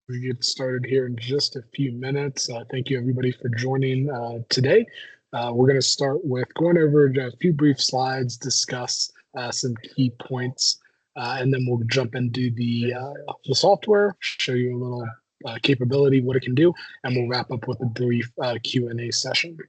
We get started here in just a few minutes. Thank you, everybody, for joining today. We're going to start with going over a few brief slides, discuss some key points, and then we'll jump into the software, show you a little capability, what it can do, and we'll wrap up with a brief Q&A session.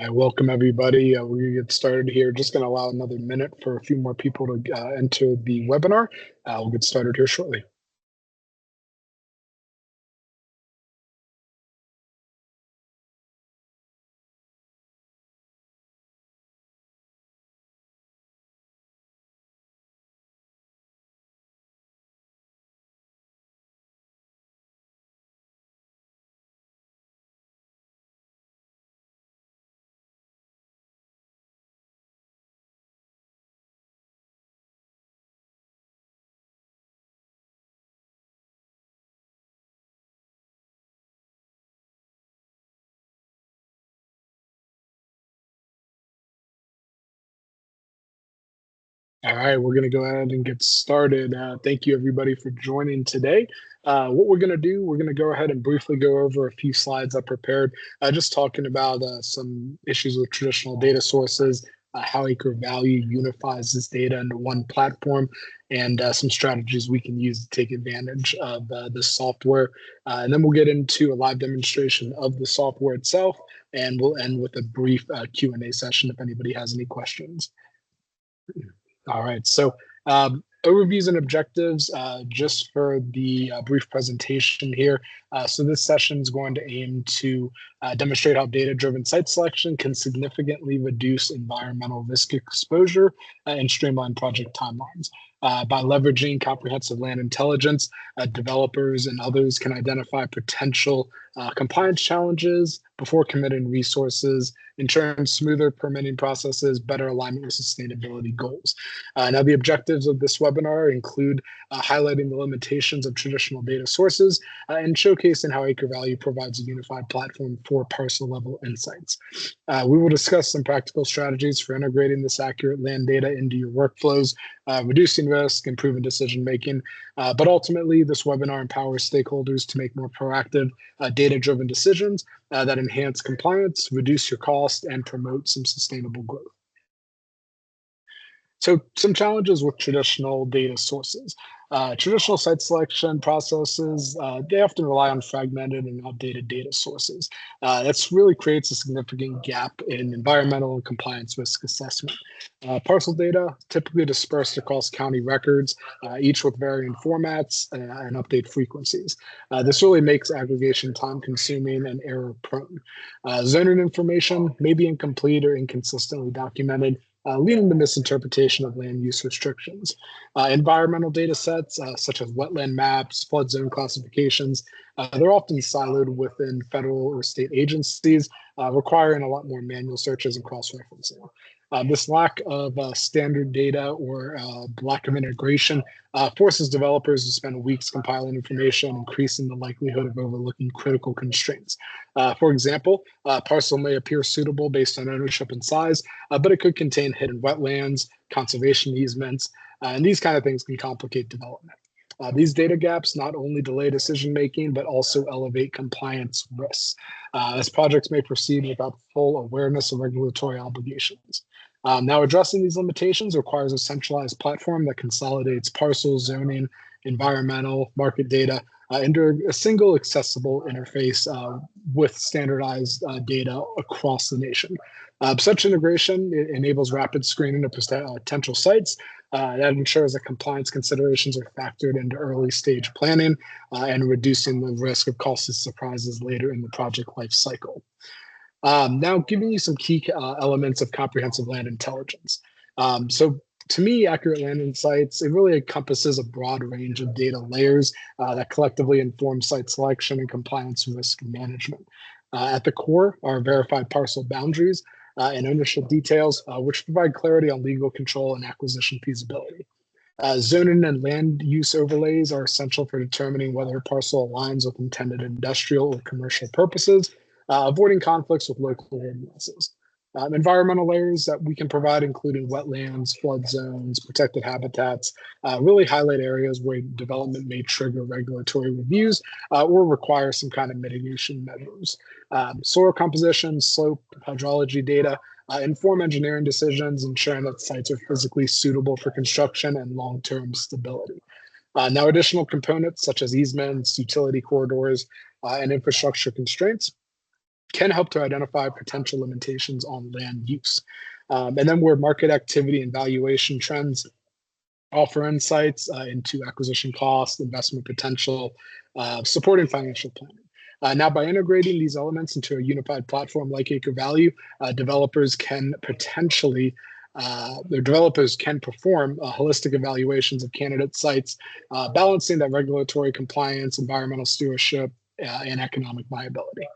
I welcome everybody. We're going to get started here. Just going to allow another minute for a few more people to enter the webinar. We'll get started here shortly. All right, we're going to go ahead and get started. Thank you, everybody, for joining today. What we're going to do, we're going to go ahead and briefly go over a few slides I prepared, just talking about some issues with traditional data sources, how AcreValue unifies this data into one platform, and some strategies we can use to take advantage of this software. And then we'll get into a live demonstration of the software itself, and we'll end with a brief Q&A session if anybody has any questions. All right, so overviews and objectives just for the brief presentation here. So this session is going to aim to demonstrate how data-driven site selection can significantly reduce environmental risk exposure and streamline project timelines. By leveraging comprehensive land intelligence, developers and others can identify potential compliance challenges before committing resources, ensuring smoother permitting processes, better alignment with sustainability goals. Now, the objectives of this webinar include highlighting the limitations of traditional data sources and showcasing how AcreValue provides a unified platform for parcel-level insights. We will discuss some practical strategies for integrating this accurate land data into your workflows, reducing risk, improving decision-making. But ultimately, this webinar empowers stakeholders to make more proactive, data-driven decisions that enhance compliance, reduce your cost, and promote some sustainable growth. So some challenges with traditional data sources. Traditional site selection processes, they often rely on fragmented and outdated data sources. That really creates a significant gap in environmental and compliance risk assessment. Parcel data typically dispersed across county records, each with varying formats and update frequencies. This really makes aggregation time-consuming and error-prone. Zoning information may be incomplete or inconsistently documented, leading to misinterpretation of land use restrictions. Environmental data sets, such as wetland maps, flood zone classifications, they're often siloed within federal or state agencies, requiring a lot more manual searches and cross-referencing. This lack of standard data or lack of integration forces developers to spend weeks compiling information, increasing the likelihood of overlooking critical constraints. For example, a parcel may appear suitable based on ownership and size, but it could contain hidden wetlands, conservation easements, and these kind of things can complicate development. These data gaps not only delay decision-making, but also elevate compliance risks, as projects may proceed without full awareness of regulatory obligations. Now, addressing these limitations requires a centralized platform that consolidates parcel, zoning, environmental, market data into a single accessible interface with standardized data across the nation. Such integration enables rapid screening of potential sites, That ensures that compliance considerations are factored into early stage planning and reducing the risk of costly surprises later in the project life cycle. Now, giving you some key elements of comprehensive land intelligence. So to me, accurate land insights, it really encompasses a broad range of data layers that collectively inform site selection and compliance risk management. At the core are verified parcel boundaries and ownership details, which provide clarity on legal control and acquisition feasibility. Zoning and land use overlays are essential for determining whether a parcel aligns with intended industrial or commercial purposes, avoiding conflicts with local ordinances. Environmental layers that we can provide, including wetlands, flood zones, protected habitats, really highlight areas where development may trigger regulatory reviews or require some kind of mitigation measures. Soil composition, slope, hydrology data inform engineering decisions, ensuring that sites are physically suitable for construction and long-term stability. Now, additional components such as easements, utility corridors, and infrastructure constraints can help to identify potential limitations on land use. And then where market activity and valuation trends offer insights into acquisition cost, investment potential, supporting financial planning. Now, by integrating these elements into a unified platform like AcreValue, developers can potentially their developers can perform holistic evaluations of candidate sites, balancing that regulatory compliance, environmental stewardship, and economic viability.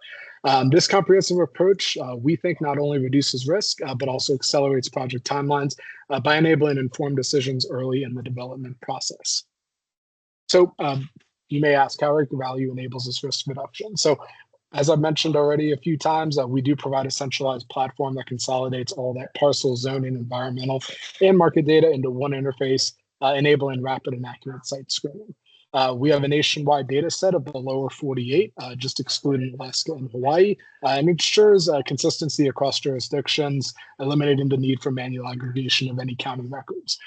This comprehensive approach, we think, not only reduces risk, but also accelerates project timelines by enabling informed decisions early in the development process. So you may ask how AcreValue enables this risk reduction. So as I've mentioned already a few times, we do provide a centralized platform that consolidates all that parcel, zoning, environmental, and market data into one interface, enabling rapid and accurate site screening. We have a nationwide data set of the lower 48, just excluding Alaska and Hawaii, and ensures consistency across jurisdictions, eliminating the need for manual aggregation of any county records.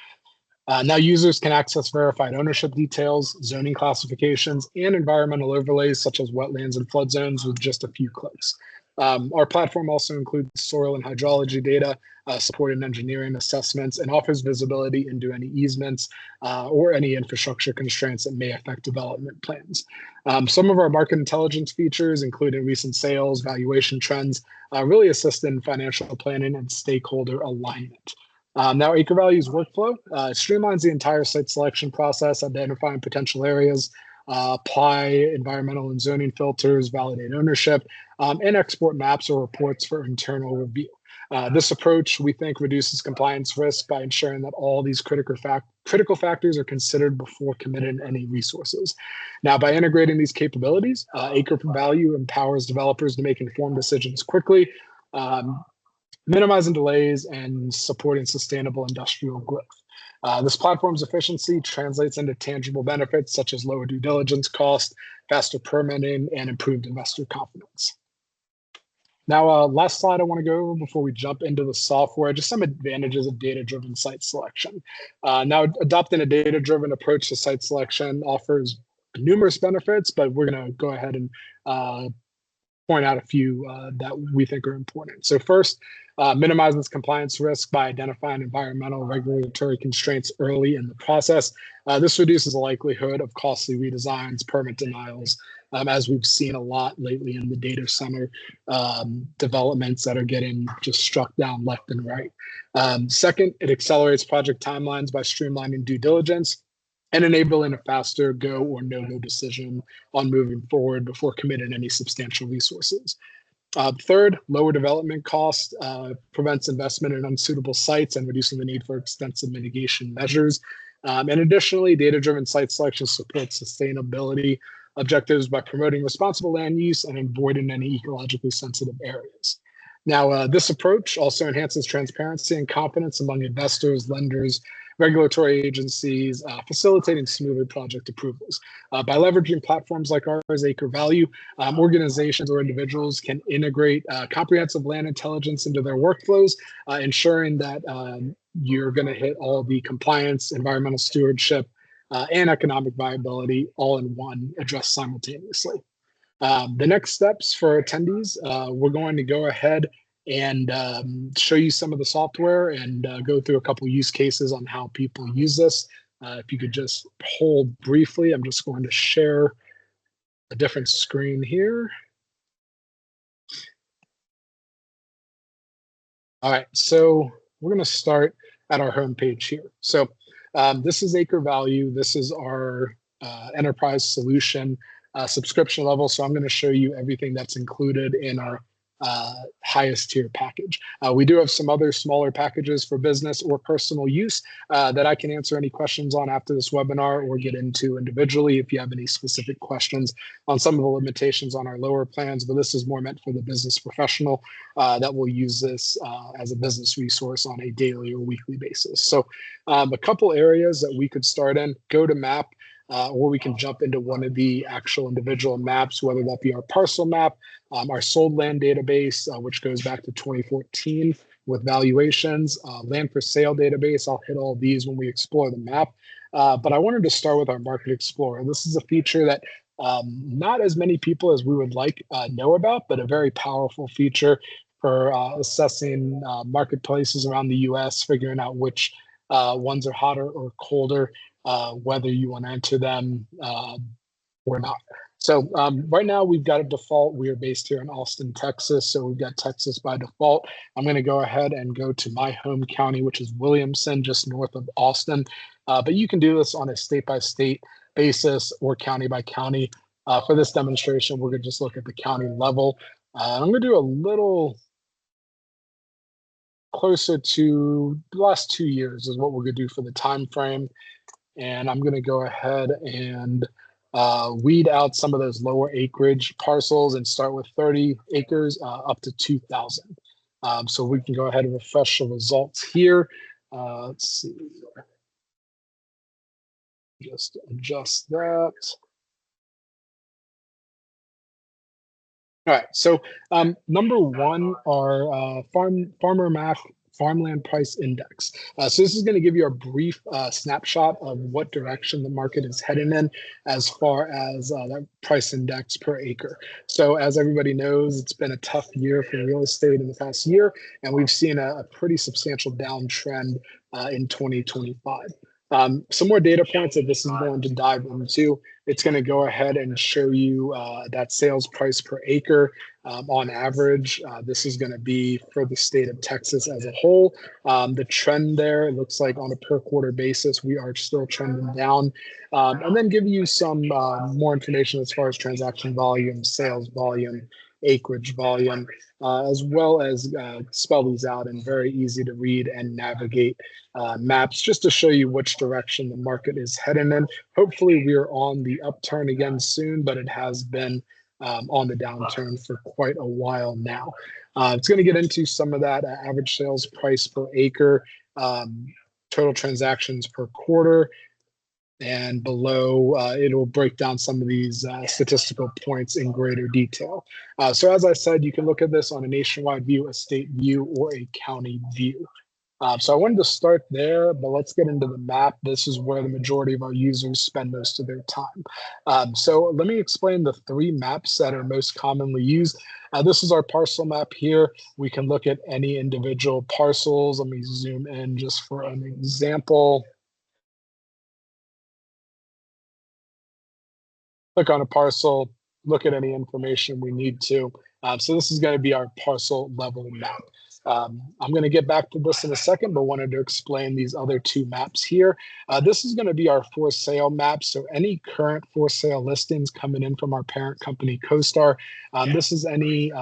Now users can access verified ownership details, zoning classifications, and environmental overlays such as wetlands and flood zones with just a few clicks. Our platform also includes soil and hydrology data, supporting engineering assessments, and offers visibility into any easements or any infrastructure constraints that may affect development plans. Some of our market intelligence features, including recent sales, valuation trends, really assist in financial planning and stakeholder alignment. Now, AcreValue's workflow streamlines the entire site selection process, identifying potential areas, apply environmental and zoning filters, validate ownership, and export maps or reports for internal review. This approach, we think, reduces compliance risk by ensuring that all these critical factors are considered before committing any resources. Now, by integrating these capabilities, AcreValue empowers developers to make informed decisions quickly, minimizing delays and supporting sustainable industrial growth. This platform's efficiency translates into tangible benefits such as lower due diligence cost, faster permitting, and improved investor confidence. Now, last slide I want to go over before we jump into the software, just some advantages of data-driven site selection. Now, adopting a data-driven approach to site selection offers numerous benefits, but we're going to go ahead and point out a few that we think are important. So first, minimizes compliance risk by identifying environmental regulatory constraints early in the process. This reduces the likelihood of costly redesigns, permit denials, as we've seen a lot lately in the data center developments that are getting just struck down left and right. Second, it accelerates project timelines by streamlining due diligence and enabling a faster go or no-go decision on moving forward before committing any substantial resources. Third, lower development cost prevents investment in unsuitable sites and reducing the need for extensive mitigation measures. And additionally, data-driven site selection supports sustainability objectives by promoting responsible land use and avoiding any ecologically sensitive areas. Now, this approach also enhances transparency and confidence among investors, lenders, regulatory agencies, facilitating smoother project approvals. By leveraging platforms like ours, AcreValue, organizations or individuals can integrate comprehensive land intelligence into their workflows, ensuring that you're going to hit all the compliance, environmental stewardship, and economic viability all in one address simultaneously. The next steps for attendees, we're going to go ahead and show you some of the software and go through a couple use cases on how people use this. If you could just hold briefly, I'm just going to share a different screen here. All right, so we're going to start at our homepage here. So this is AcreValue. This is our enterprise solution subscription level. So I'm going to show you everything that's included in our highest tier package. We do have some other smaller packages for business or personal use that I can answer any questions on after this webinar or get into individually if you have any specific questions on some of the limitations on our lower plans, but this is more meant for the business professional that will use this as a business resource on a daily or weekly basis. So a couple areas that we could start in, go to map, or we can jump into one of the actual individual maps, whether that be our parcel map, our sold land database, which goes back to 2014 with valuations, land for sale database. I'll hit all these when we explore the map. But I wanted to start with our Market Explorer. This is a feature that not as many people as we would like know about, but a very powerful feature for assessing marketplaces around the US, figuring out which ones are hotter or colder, whether you want to enter them or not. So right now we've got a default. We are based here in Austin, Texas. So we've got Texas by default. I'm going to go ahead and go to my home county, which is Williamson, just north of Austin. But you can do this on a state-by-state basis or county by county. For this demonstration, we're going to just look at the county level. I'm going to do a little closer to the last 2 years is what we're going to do for the time frame. And I'm going to go ahead and weed out some of those lower acreage parcels and start with 30 acres up to 2,000. So we can go ahead and refresh the results here. Let's see. Just adjust that. All right, so number one, our farmland price index. So this is going to give you a brief snapshot of what direction the market is heading in as far as that price index per acre. So as everybody knows, it's been a tough year for real estate in the past year, and we've seen a pretty substantial downtrend in 2025. Some more data points that this is going to dive into. It's going to go ahead and show you that sales price per acre on average. This is going to be for the state of Texas as a whole. The trend there, it looks like on a per quarter basis, we are still trending down. And then give you some more information as far as transaction volume, sales volume, acreage volume, as well as spell these out in very easy to read and navigate maps just to show you which direction the market is heading in. Hopefully we are on the upturn again soon, but it has been on the downturn for quite a while now. It's going to get into some of that average sales price per acre, total transactions per quarter, and below it'll break down some of these statistical points in greater detail. So as I said, you can look at this on a nationwide view, a state view, or a county view. So I wanted to start there, but let's get into the map. This is where the majority of our users spend most of their time. So let me explain the three maps that are most commonly used. This is our parcel map here. We can look at any individual parcels. Let me zoom in just for an example. Click on a parcel, look at any information we need to. So this is going to be our parcel level map. I'm going to get back to this in a second, but wanted to explain these other two maps here. This is going to be our for sale map. So any current for sale listings coming in from our parent company, CoStar. This is any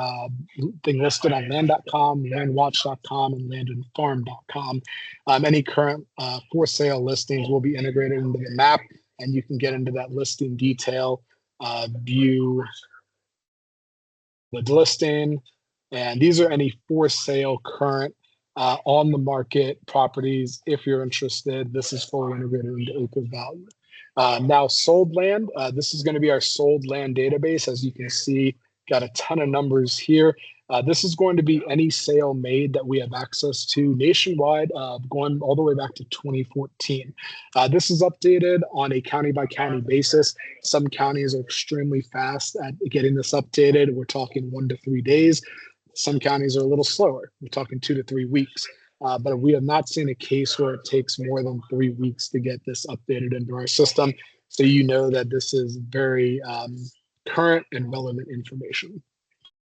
thing listed on land.com, landwatch.com, and landandfarm.com. Any current for sale listings will be integrated into the map, and you can get into that listing detail, view the listing, and these are any for sale current on the market properties. If you're interested, this is fully integrated into AcreValue. Now sold land, this is going to be our sold land database. As you can see, got a ton of numbers here. This is going to be any sale made that we have access to nationwide, going all the way back to 2014. This is updated on a county by county basis. Some counties are extremely fast at getting this updated. We're talking 1 to 3 days. Some counties are a little slower. We're talking 2 to 3 weeks. But we have not seen a case where it takes more than 3 weeks to get this updated into our system. So you know that this is very current and relevant information.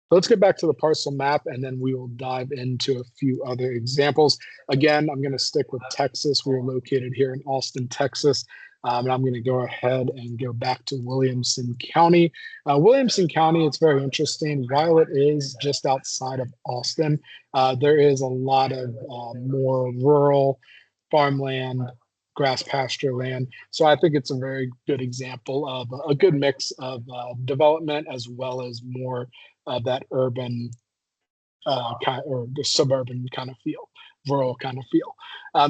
So let's get back to the parcel map, and then we will dive into a few other examples. Again, I'm going to stick with Texas. We're located here in Austin, Texas. And I'm going to go ahead and go back to Williamson County. Williamson County, it's very interesting. While it is just outside of Austin, there is a lot of more rural farmland, grass pasture land. So I think it's a very good example of a good mix of development as well as more of that urban or the suburban kind of feel, rural kind of feel.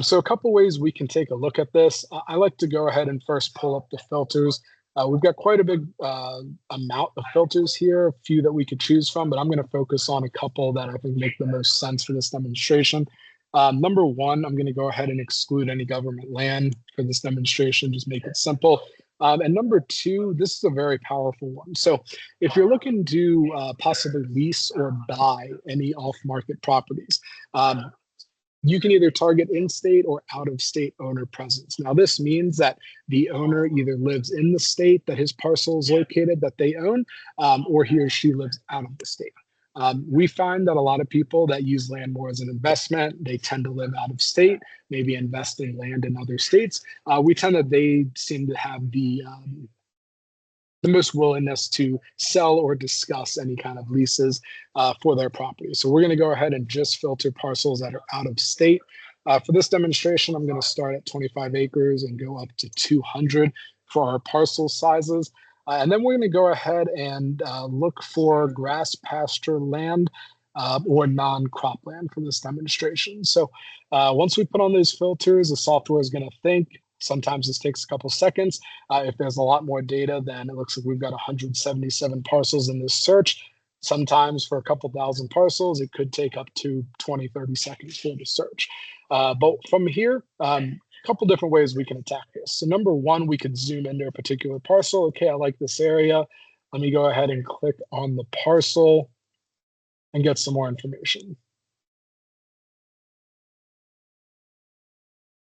So a couple ways we can take a look at this. I like to go ahead and first pull up the filters. We've got quite a big amount of filters here, a few that we could choose from, but I'm going to focus on a couple that I think make the most sense for this demonstration. Number one, I'm going to go ahead and exclude any government land for this demonstration, just make it simple. And number two, this is a very powerful one. So if you're looking to possibly lease or buy any off-market properties, you can either target in-state or out-of-state owner presence. Now, this means that the owner either lives in the state that his parcel is located that they own, or he or she lives out of the state. We find that a lot of people that use land more as an investment, they tend to live out of state, maybe invest in land in other states. They seem to have the most willingness to sell or discuss any kind of leases for their property. So we're going to go ahead and just filter parcels that are out of state. For this demonstration, I'm going to start at 25 acres and go up to 200 for our parcel sizes. And then we're going to go ahead and look for grass pasture land or non-crop land for this demonstration. So once we put on those filters, the software is going to think. Sometimes this takes a couple seconds. If there's a lot more data, then it looks like we've got 177 parcels in this search. Sometimes for a couple thousand parcels, it could take up to 20, 30 seconds for the search. But from here, a couple different ways we can attack this. So number one, we could zoom into a particular parcel. Okay, I like this area. Let me go ahead and click on the parcel and get some more information.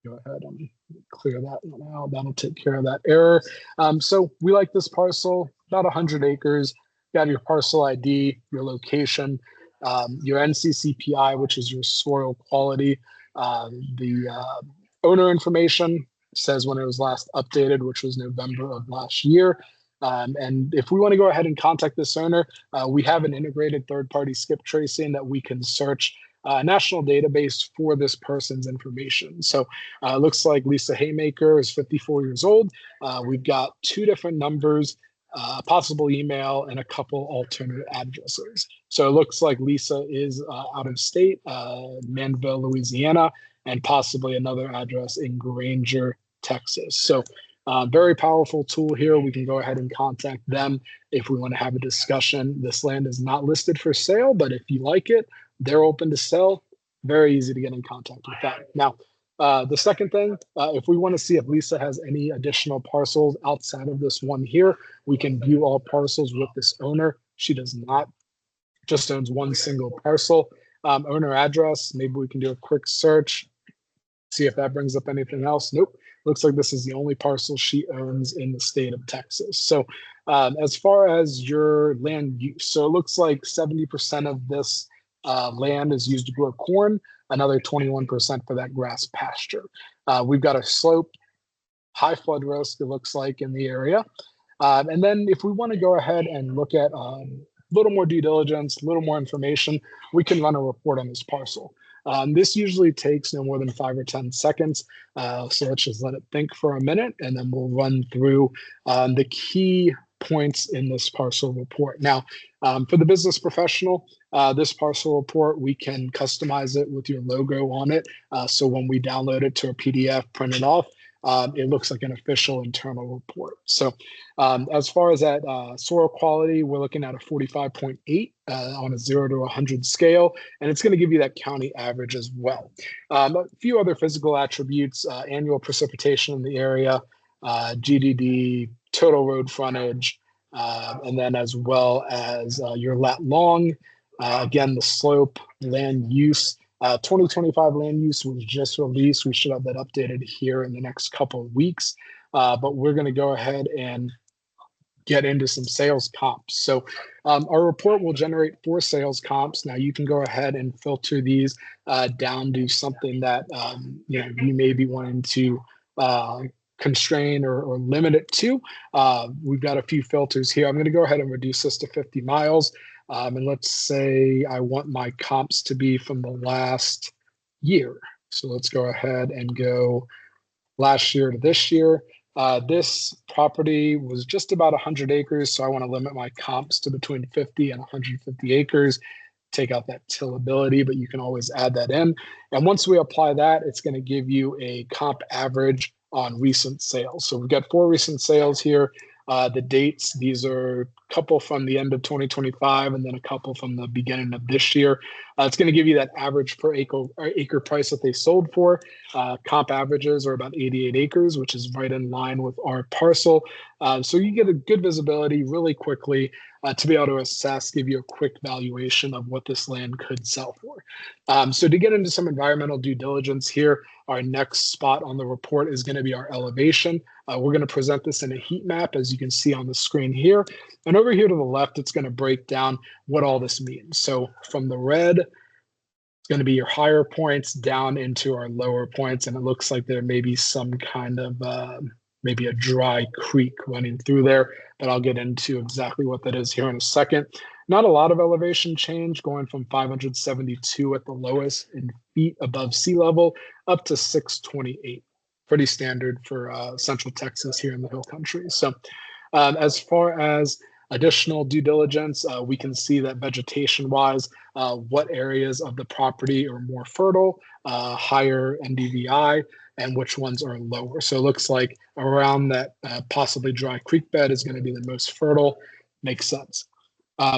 Go ahead and clear that one out. That'll take care of that error. So we like this parcel, about 100 acres. You got your parcel ID, your location, your NCCPI, which is your soil quality, the owner information says when it was last updated, which was November of last year. And if we want to go ahead and contact this owner, we have an integrated third-party skip tracing that we can search a national database for this person's information. So it looks like Lisa Haymaker is 54 years old. We've got 2 different numbers, a possible email, and a couple alternate addresses. So it looks like Lisa is out of state, Manville, Louisiana, and possibly another address in Granger, Texas. So very powerful tool here. We can go ahead and contact them if we want to have a discussion. This land is not listed for sale, but if you like it, they're open to sell. Very easy to get in contact with that. Now, the second thing, if we want to see if Lisa has any additional parcels outside of this one here, we can view all parcels with this owner. She does not, just owns one single parcel. Owner address, maybe we can do a quick search, see if that brings up anything else. Nope. Looks like this is the only parcel she owns in the state of Texas. So as far as your land use, so it looks like 70% of this land is used to grow corn, another 21% for that grass pasture. We've got a slope, high flood risk, it looks like, in the area. And then if we want to go ahead and look at a little more due diligence, a little more information, we can run a report on this parcel. This usually takes no more than 5 or 10 seconds. So let's just let it think for a minute, and then we'll run through the key points in this parcel report. Now, for the business professional, this parcel report, we can customize it with your logo on it. So when we download it to a PDF, print it off, it looks like an official internal report. So as far as that soil quality, we're looking at a 45.8 on a 0 to 100 scale, and it's going to give you that county average as well. A few other physical attributes, annual precipitation in the area, GDD, total road frontage, and then as well as your lat long, Again, the slope, land use, 2025 land use was just released. We should have that updated here in the next couple of weeks. But we're going to go ahead and get into some sales comps. So our report will generate 4 sales comps. Now you can go ahead and filter these down to something that you may be wanting to constrain or limit it to. We've got a few filters here. I'm going to go ahead and reduce this to 50 miles. And let's say I want my comps to be from the last year. So let's go ahead and go last year to this year. This property was just about 100 acres, so I want to limit my comps to between 50 and 150 acres. Take out that tillability, but you can always add that in. And once we apply that, it's going to give you a comp average on recent sales. So we've got 4 recent sales here. The dates, these are a couple from the end of 2025 and then a couple from the beginning of this year. It's going to give you that average per acre price that they sold for. Comp averages are about 88 acres, which is right in line with our parcel. So you get a good visibility really quickly to be able to assess, give you a quick valuation of what this land could sell for. So to get into some environmental due diligence here, our next spot on the report is going to be our elevation. We're going to present this in a heat map, as you can see on the screen here. And over here to the left, it's going to break down what all this means. So from the red, it's going to be your higher points down into our lower points. And it looks like there may be some kind of maybe a dry creek running through there, but I'll get into exactly what that is here in a second. Not a lot of elevation change, going from 572 at the lowest in feet above sea level up to 628. Pretty standard for Central Texas here in the Hill Country. So as far as additional due diligence, we can see that vegetation-wise, what areas of the property are more fertile, higher NDVI, and which ones are lower. So it looks like around that possibly dry creek bed is going to be the most fertile. Makes sense.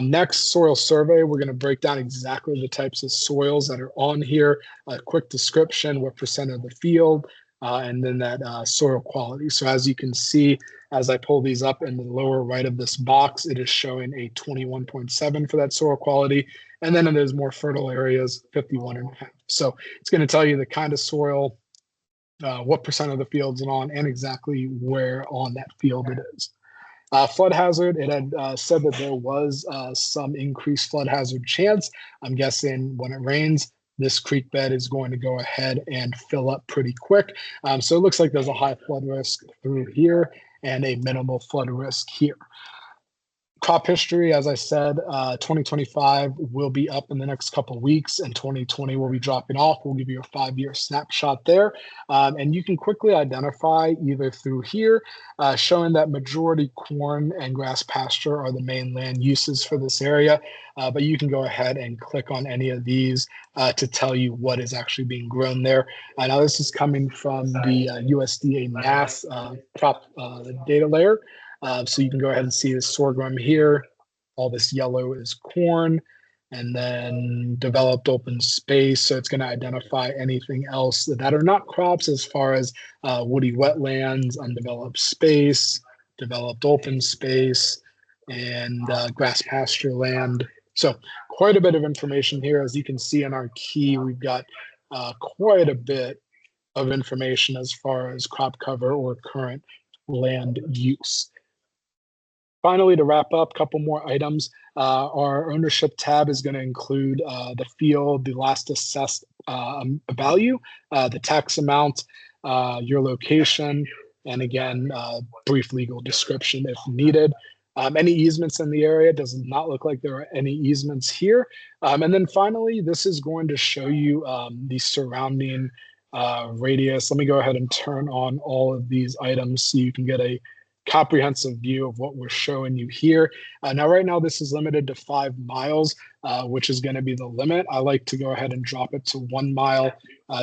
Next, soil survey. We're going to break down exactly the types of soils that are on here, a quick description, what percent of the field, and then that soil quality. So as you can see, as I pull these up in the lower right of this box, it is showing a 21.7 for that soil quality. And then in those more fertile areas, 51.5. So it's going to tell you the kind of soil, what percent of the field's it on, and exactly where on that field it is. Flood hazard, it had said that there was some increased flood hazard chance. I'm guessing when it rains, this creek bed is going to go ahead and fill up pretty quick. So it looks like there's a high flood risk through here and a minimal flood risk here. Crop history, as I said, 2025 will be up in the next couple of weeks, and 2020 will be dropping off. We'll give you a 5-year snapshot there. And you can quickly identify either through here, showing that majority corn and grass pasture are the main land uses for this area. But you can go ahead and click on any of these to tell you what is actually being grown there. Now, this is coming from the USDA NASS crop data layer. So you can go ahead and see the sorghum here. All this yellow is corn, and then developed open space. So it's going to identify anything else that are not crops, as far as woody wetlands, undeveloped space, developed open space, and grass pasture land. So quite a bit of information here. As you can see in our key, we've got quite a bit of information as far as crop cover or current land use. Finally, to wrap up, a couple more items. Our ownership tab is going to include the field, the last assessed value, the tax amount, your location, and again, brief legal description if needed. Any easements in the area, does not look like there are any easements here. And then finally, this is going to show you the surrounding radius. Let me go ahead and turn on all of these items so you can get a comprehensive view of what we're showing you here. Now, right now, this is limited to 5 miles, which is going to be the limit. I like to go ahead and drop it to 1 mile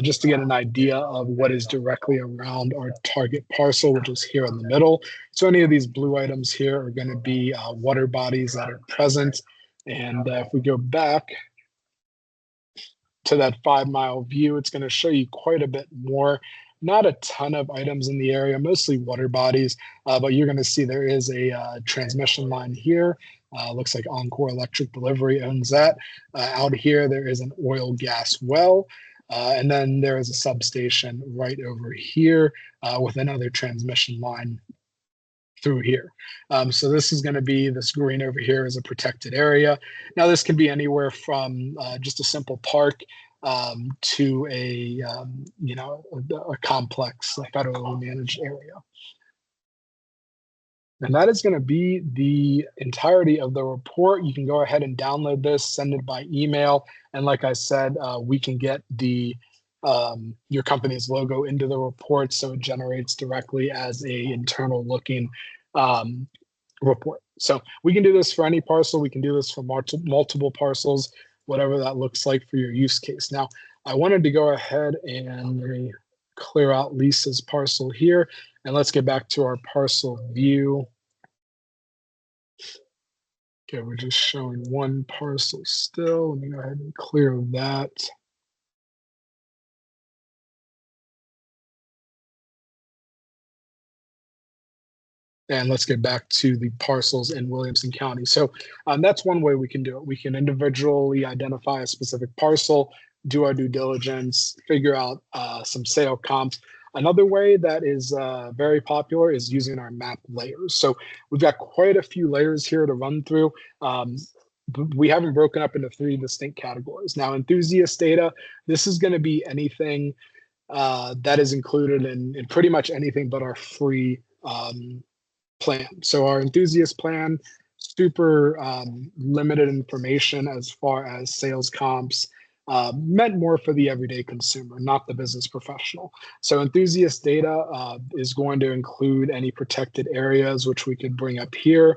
just to get an idea of what is directly around our target parcel, which is here in the middle. So any of these blue items here are going to be water bodies that are present. And if we go back to that 5-mile view, it's going to show you quite a bit more. Not a ton of items in the area, mostly water bodies, but you're going to see there is a transmission line here. Looks like Encore Electric Delivery owns that. Out here, there is an oil gas well. And then there is a substation right over here with another transmission line through here. So this is going to be, this green over here is a protected area. Now this can be anywhere from just a simple park to a, a complex, a federally managed area. And that is going to be the entirety of the report. You can go ahead and download this, send it by email. And like I said, we can get the your company's logo into the report, so it generates directly as a internal looking report. So we can do this for any parcel. We can do this for multiple parcels, whatever that looks like for your use case. Now, I wanted to go ahead and clear out Lisa's parcel here, and let's get back to our parcel view. Okay, we're just showing one parcel still. Let me go ahead and clear that. And let's get back to the parcels in Williamson County. So that's one way we can do it. We can individually identify a specific parcel, do our due diligence, figure out some sale comps. Another way that is very popular is using our map layers. So we've got quite a few layers here to run through. We have them broken up into 3 distinct categories. Now, enthusiast data, this is going to be anything that is included in pretty much anything but our free plan. So our enthusiast plan, super limited information as far as sales comps, meant more for the everyday consumer, not the business professional. So enthusiast data is going to include any protected areas, which we could bring up here.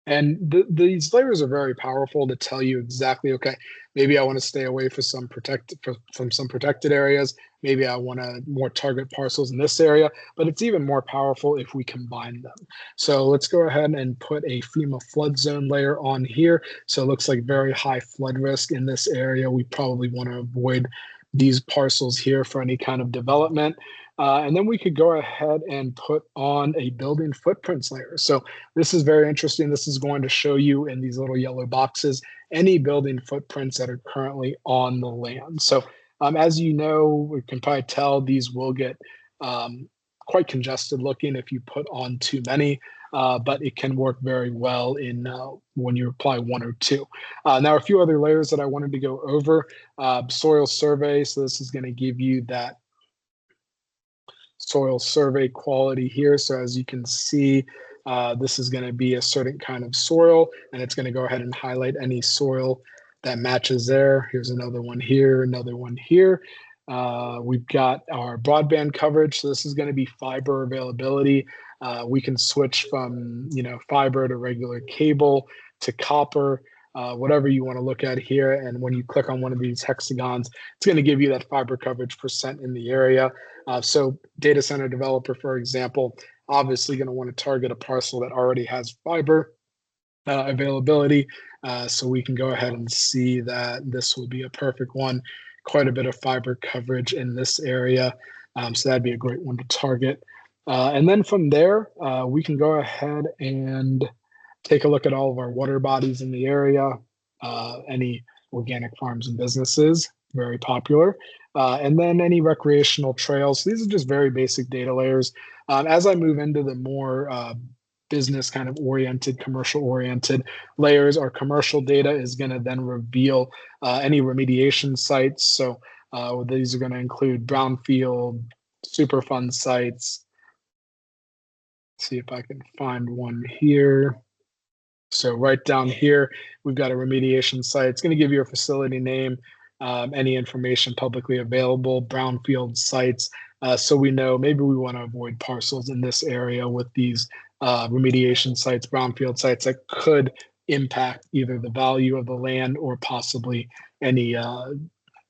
And these layers are very powerful to tell you exactly, okay, maybe I want to stay away from some protected areas. Maybe I want to more target parcels in this area, but it's even more powerful if we combine them. So let's go ahead and put a FEMA flood zone layer on here. So it looks like very high flood risk in this area. We probably want to avoid these parcels here for any kind of development. And then we could go ahead and put on a building footprints layer. So this is very interesting. This is going to show you in these little yellow boxes any building footprints that are currently on the land. So as you know, we can probably tell these will get quite congested looking if you put on too many, but it can work very well in when you apply 1 or 2. Now, a few other layers that I wanted to go over, soil survey. So this is going to give you that soil survey quality here. So as you can see, this is going to be a certain kind of soil, and it's going to go ahead and highlight any soil that matches there. Here's another one here, another one here. We've got our broadband coverage. So this is going to be fiber availability. We can switch from fiber to regular cable to copper, whatever you want to look at here. And when you click on one of these hexagons, it's going to give you that fiber coverage % in the area. So data center developer, for example, obviously going to want to target a parcel that already has fiber availability. So we can go ahead and see that this will be a perfect one. Quite a bit of fiber coverage in this area. So that'd be a great one to target. And then from there, we can go ahead and take a look at all of our water bodies in the area, any organic farms and businesses, very popular. And then any recreational trails. These are just very basic data layers. As I move into the more business kind of oriented, commercial oriented layers, our commercial data is going to then reveal any remediation sites. So these are going to include brownfield, Superfund sites. Let's see if I can find one here. So right down here, we've got a remediation site. It's going to give you a facility name, any information publicly available, brownfield sites. So we know maybe we want to avoid parcels in this area with these remediation sites, brownfield sites that could impact either the value of the land or possibly any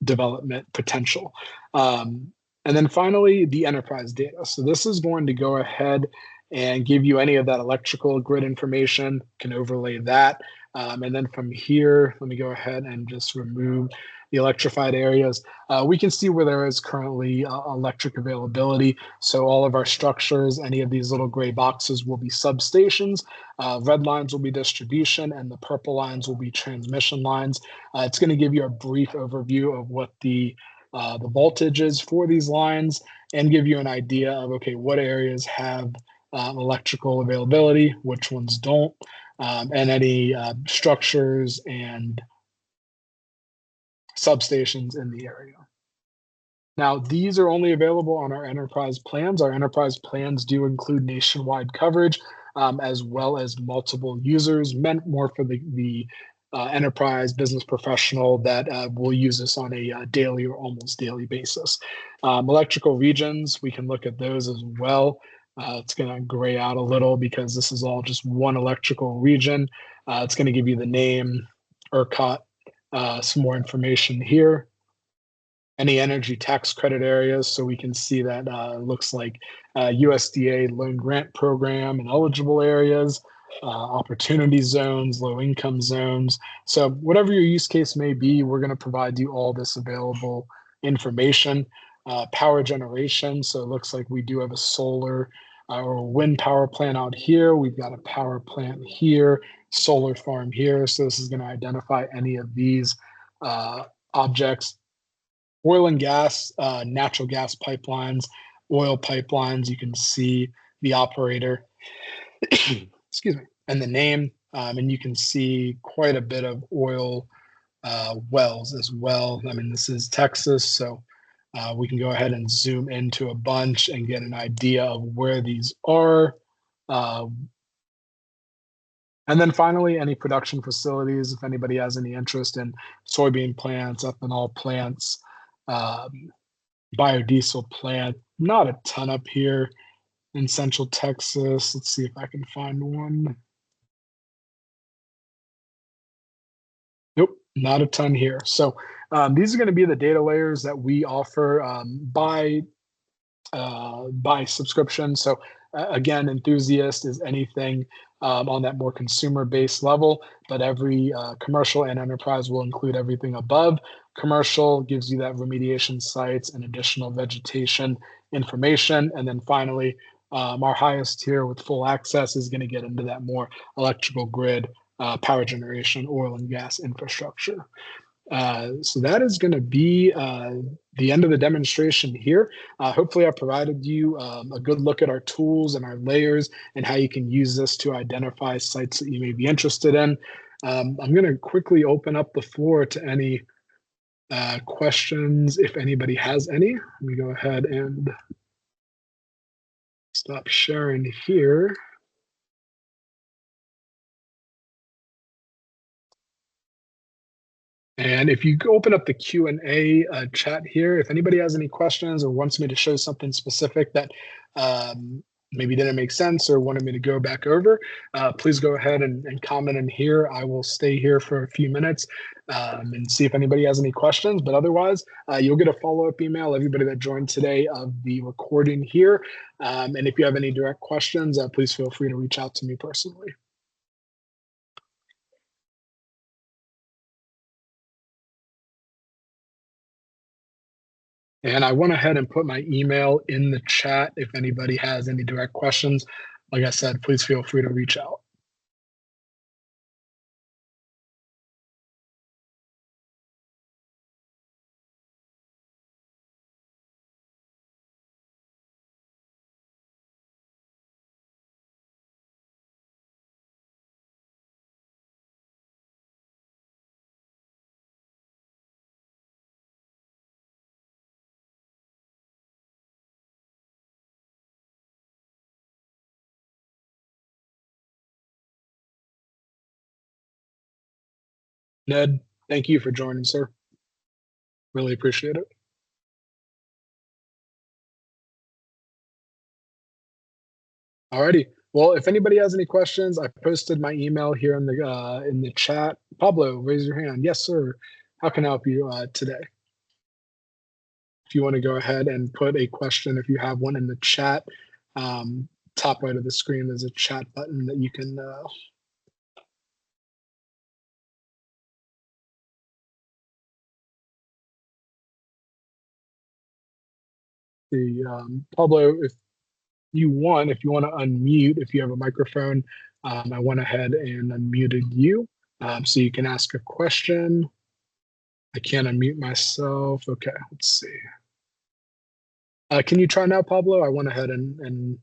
development potential. And then finally, the enterprise data. So this is going to go ahead and give you any of that electrical grid information, can overlay that. And then from here, let me go ahead and just remove the electrified areas, we can see where there is currently electric availability. So all of our structures, any of these little gray boxes will be substations, red lines will be distribution, and the purple lines will be transmission lines. It's going to give you a brief overview of what the voltage is for these lines and give you an idea of, okay, what areas have electrical availability, which ones don't, and any structures and substations in the area. Now, these are only available on our enterprise plans. Our enterprise plans do include nationwide coverage, as well as multiple users, meant more for the enterprise business professional that will use this on a daily or almost daily basis. Electrical regions, we can look at those as well. It's going to gray out a little because this is all just one electrical region. It's going to give you the name, ERCOT, some more information here. Any energy tax credit areas, so we can see that looks like USDA loan grant program and eligible areas, opportunity zones, low income zones. So whatever your use case may be, we're going to provide you all this available information. Power generation, so it looks like we do have a solar or wind power plant out here. We've got a power plant here, solar farm here. So this is going to identify any of these objects. Oil and gas, natural gas pipelines, oil pipelines. You can see the operator, excuse me, and the name, and you can see quite a bit of oil wells as well. I mean, this is Texas, so we can go ahead and zoom into a bunch and get an idea of where these are. And then finally, any production facilities, if anybody has any interest in soybean plants, ethanol plants, biodiesel plant, not a ton up here in Central Texas. Let's see if I can find one. Nope, not a ton here. So these are going to be the data layers that we offer by subscription. So again, enthusiast is anything on that more consumer-based level, but every commercial and enterprise will include everything above. Commercial gives you that remediation sites and additional vegetation information. And then finally, our highest tier with full access is going to get into that more electrical grid, power generation, oil and gas infrastructure. So that is going to be the end of the demonstration here. Hopefully I provided you a good look at our tools and our layers and how you can use this to identify sites that you may be interested in. I'm going to quickly open up the floor to any questions, if anybody has any. Let me go ahead and stop sharing here. And if you open up the Q&A chat here, if anybody has any questions or wants me to show something specific that maybe didn't make sense or wanted me to go back over, please go ahead and comment in here. I will stay here for a few minutes and see if anybody has any questions. But otherwise, you'll get a follow-up email, everybody that joined today, of the recording here. And if you have any direct questions, please feel free to reach out to me personally. And I went ahead and put my email in the chat if anybody has any direct questions. Like I said, please feel free to reach out. Ned, thank you for joining, sir. Really appreciate it. Alrighty. Well, if anybody has any questions, I posted my email here in the chat. Pablo, raise your hand. Yes, sir. How can I help you today? If you want to go ahead and put a question, if you have one in the chat, top right of the screen, there's a chat button that you can see. Pablo, if you want to unmute, if you have a microphone, I went ahead and unmuted you, so you can ask a question. I can't unmute myself. Okay, let's see. Can you try now, Pablo? I went ahead and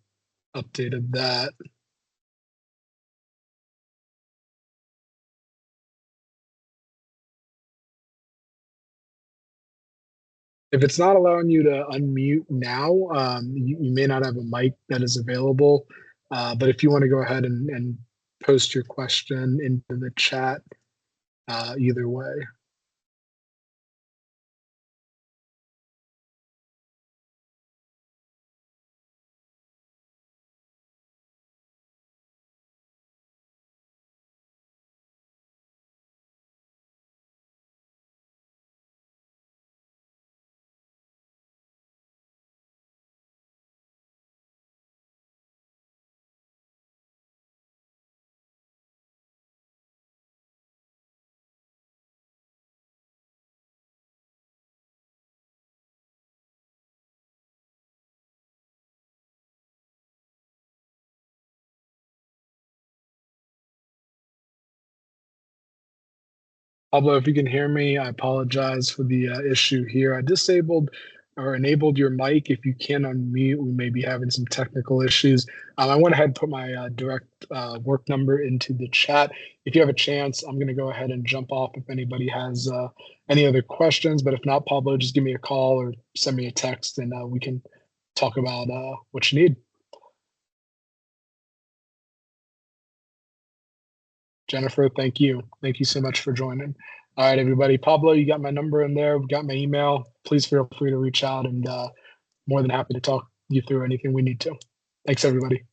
updated that. If it's not allowing you to unmute now, you may not have a mic that is available. But if you want to go ahead and post your question into the chat, either way. Pablo, if you can hear me, I apologize for the issue here. I disabled or enabled your mic. If you can unmute, we may be having some technical issues. I went ahead and put my direct work number into the chat. If you have a chance, I'm going to go ahead and jump off if anybody has any other questions. But if not, Pablo, just give me a call or send me a text and we can talk about what you need. Jennifer, thank you. Thank you so much for joining. All right, everybody. Pablo, you got my number in there. We've got my email. Please feel free to reach out and more than happy to talk you through anything we need to. Thanks, everybody.